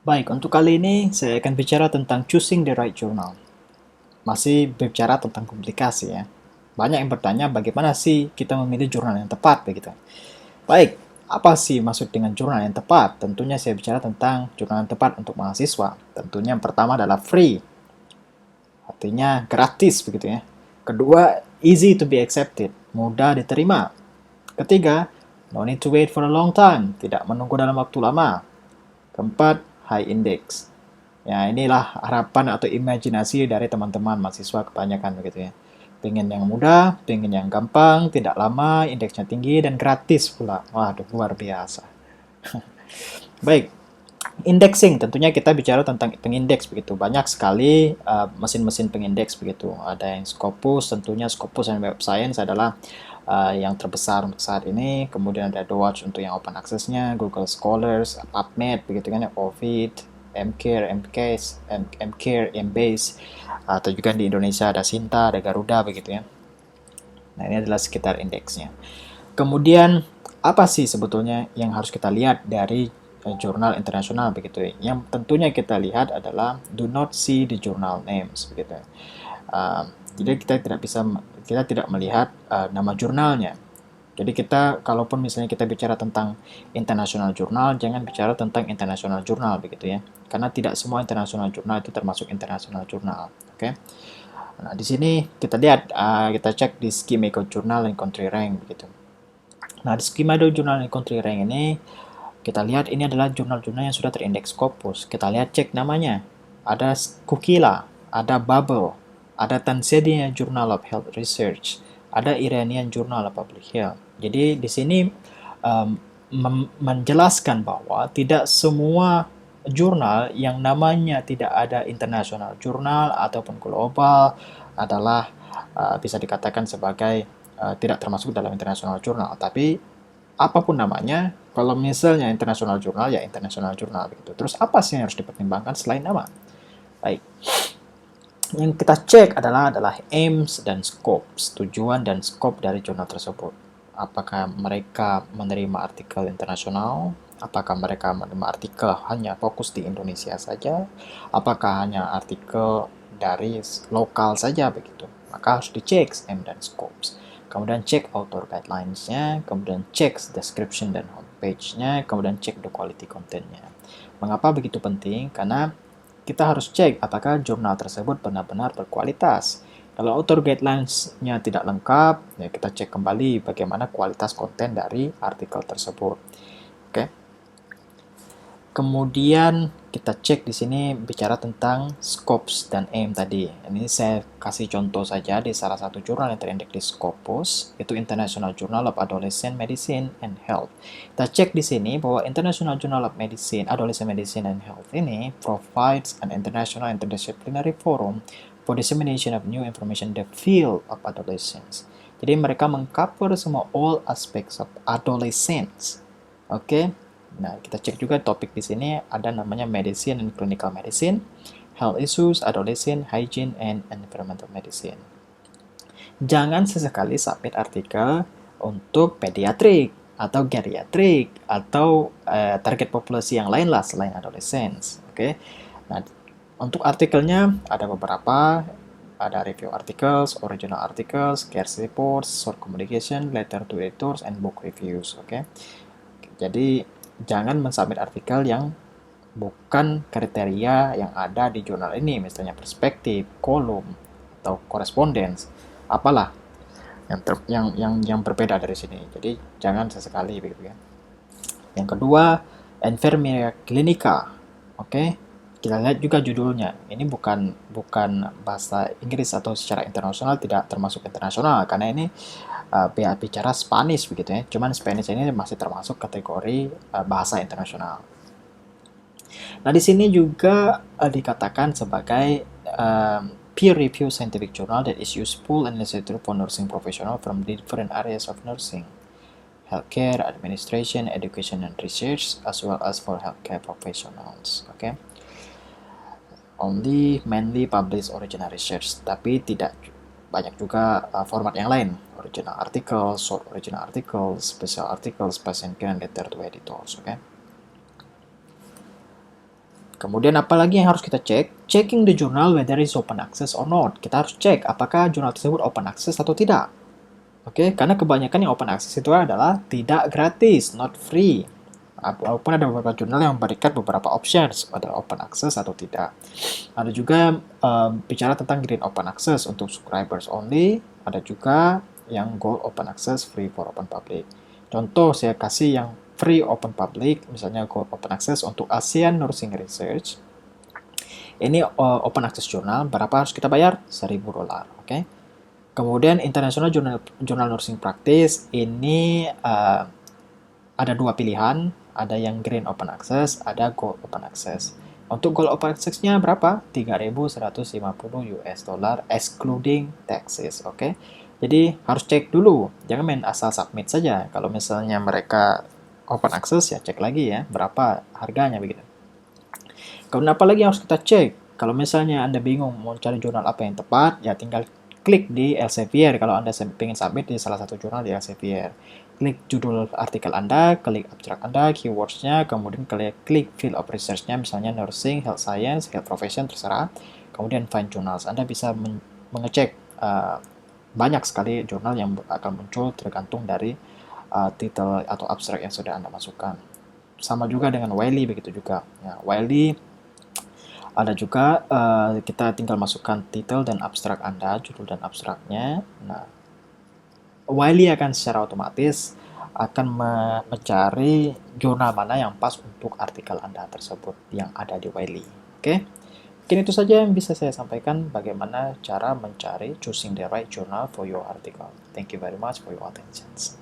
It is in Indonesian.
Baik, untuk kali ini saya akan bicara tentang choosing the right journal. Masih berbicara tentang publikasi ya. Banyak yang bertanya bagaimana sih kita memilih jurnal yang tepat begitu. Baik, apa sih maksud dengan jurnal yang tepat? Tentunya saya bicara tentang jurnal yang tepat untuk mahasiswa. Tentunya yang pertama adalah free, artinya gratis begitu ya. Kedua, easy to be accepted, mudah diterima. Ketiga, no need to wait for a long time, tidak menunggu dalam waktu lama. Keempat, high index. Ya, inilah harapan atau imajinasi dari teman-teman mahasiswa kebanyakan begitu ya. Pengen yang mudah, pengen yang gampang, tidak lama, indeksnya tinggi, dan gratis pula. Waduh, luar biasa. Baik, indexing tentunya kita bicara tentang pengindeks begitu. Banyak sekali mesin-mesin pengindeks begitu. Ada yang Scopus, tentunya Scopus dan Web Science adalah yang terbesar untuk saat ini. Kemudian ada Dewatch untuk yang open access-nya, Google Scholars, PubMed begitu kan ya, Ovid, Mcare, Mcase, Mcare, Embase, atau juga di Indonesia ada Sinta, ada Garuda begitu ya. Nah, ini adalah sekitar indeksnya. Kemudian apa sih sebetulnya yang harus kita lihat dari jurnal internasional begitu ya? Yang tentunya kita lihat adalah do not see the journal names begitu. Jadi kita tidak melihat nama jurnalnya. Jadi kita kalaupun misalnya kita bicara tentang international jurnal, jangan bicara tentang international jurnal begitu ya. Karena tidak semua international jurnal itu termasuk international jurnal. Oke. Nah, di sini kita lihat kita cek di Schema Journal and Country Rank begitu. Nah, di Schema Journal and Country Rank ini kita lihat ini adalah jurnal-jurnal yang sudah terindeks Scopus. Kita lihat cek namanya. Ada Kukila, ada Bubble, ada Tanzania Journal of Health Research, ada Iranian Journal of Public Health. Jadi di sini um, menjelaskan bahwa tidak semua jurnal yang namanya tidak ada internasional jurnal ataupun global adalah bisa dikatakan sebagai tidak termasuk dalam internasional jurnal. Tapi apapun namanya, kalau misalnya internasional jurnal, ya internasional jurnal begitu. Terus apa sih yang harus dipertimbangkan selain nama? Baik, yang kita cek adalah aims dan scopes, tujuan dan scope dari jurnal tersebut. Apakah mereka menerima artikel internasional? Apakah mereka menerima artikel hanya fokus di Indonesia saja? Apakah hanya artikel dari lokal saja begitu? Maka harus dicek aim dan scopes. Kemudian cek author guidelines-nya, kemudian cek description dan homepage-nya, kemudian cek the quality content-nya. Mengapa begitu penting? Karena kita harus cek apakah jurnal tersebut benar-benar berkualitas. Kalau author guidelines-nya tidak lengkap, ya kita cek kembali bagaimana kualitas konten dari artikel tersebut. Oke. Kemudian kita cek di sini bicara tentang scopes dan aim tadi. Ini saya kasih contoh saja di salah satu jurnal yang terindeks di Scopus, itu International Journal of Adolescent Medicine and Health. Kita cek di sini bahwa International Journal of Medicine, Adolescent Medicine and Health ini provides an international interdisciplinary forum for dissemination of new information in the field of adolescence. Jadi mereka mengcover semua all aspects of adolescence. Oke. Nah, kita cek juga topik di sini ada namanya medicine and clinical medicine, health issues, adolescent, hygiene, and environmental medicine. Jangan sesekali submit artikel untuk pediatrik atau geriatrik atau target populasi yang lain lah selain adolescents. Oke. Nah, untuk artikelnya ada beberapa, ada review articles, original articles, case reports, short communication, letter to editors, and book reviews. Oke. Jadi jangan mensubmit artikel yang bukan kriteria yang ada di jurnal ini, misalnya perspektif, kolom, atau correspondence, apalah yang berbeda dari sini. Jadi jangan sesekali begitu ya. Yang kedua, Enfermeria Clinica. Oke. Kita lihat juga judulnya. Ini bukan bahasa Inggris atau secara internasional, tidak termasuk internasional karena ini bicara Spanish begitu ya. Cuman Spanish ini masih termasuk kategori bahasa internasional. Nah, di sini juga dikatakan sebagai peer review scientific journal that is useful and necessary for nursing professional from different areas of nursing, healthcare, administration, education, and research, as well as for healthcare professionals. Okay. Only mainly publish original research, tapi tidak banyak juga format yang lain, original article, short original article, special article, special and letter to editors. Okay. Kemudian apalagi yang harus kita cek? Checking the journal whether it's open access or not. Kita harus cek apakah jurnal tersebut open access atau tidak. Oke, karena kebanyakan yang open access itu adalah tidak gratis, not free. Walaupun ada beberapa jurnal yang memberikan beberapa options, ada open access atau tidak. Ada juga bicara tentang green open access untuk subscribers only. Ada juga yang gold open access, free for open public. Contoh saya kasih yang free open public, misalnya gold open access untuk ASEAN Nursing Research. Ini open access jurnal, berapa harus kita bayar? $1.000, oke? Kemudian International Journal Nursing Practice, ini ada dua pilihan, ada yang green open access, ada gold open access. Untuk gold open access-nya berapa? $3.150 excluding taxes, oke? Jadi harus cek dulu, jangan main asal submit saja. Kalau misalnya mereka open access, ya cek lagi ya, berapa harganya begitu. Kemudian apa lagi yang harus kita cek? Kalau misalnya Anda bingung mau cari jurnal apa yang tepat, ya tinggal klik di Elsevier kalau Anda ingin submit di salah satu jurnal di Elsevier. Klik judul artikel Anda, klik abstrak Anda, keywords-nya, kemudian klik field of research-nya, misalnya nursing, health science, health profession, terserah. Kemudian find journals. Anda bisa mengecek banyak sekali jurnal yang akan muncul tergantung dari title atau abstrak yang sudah Anda masukkan. Sama juga dengan Wiley, begitu juga. Ya, Wiley ada juga, kita tinggal masukkan title dan abstrak Anda, judul dan abstraknya. Nah, Wiley akan secara otomatis akan mencari jurnal mana yang pas untuk artikel Anda tersebut yang ada di Wiley. Oke? Mungkin itu saja yang bisa saya sampaikan bagaimana cara mencari choosing the right journal for your article. Thank you very much for your attention.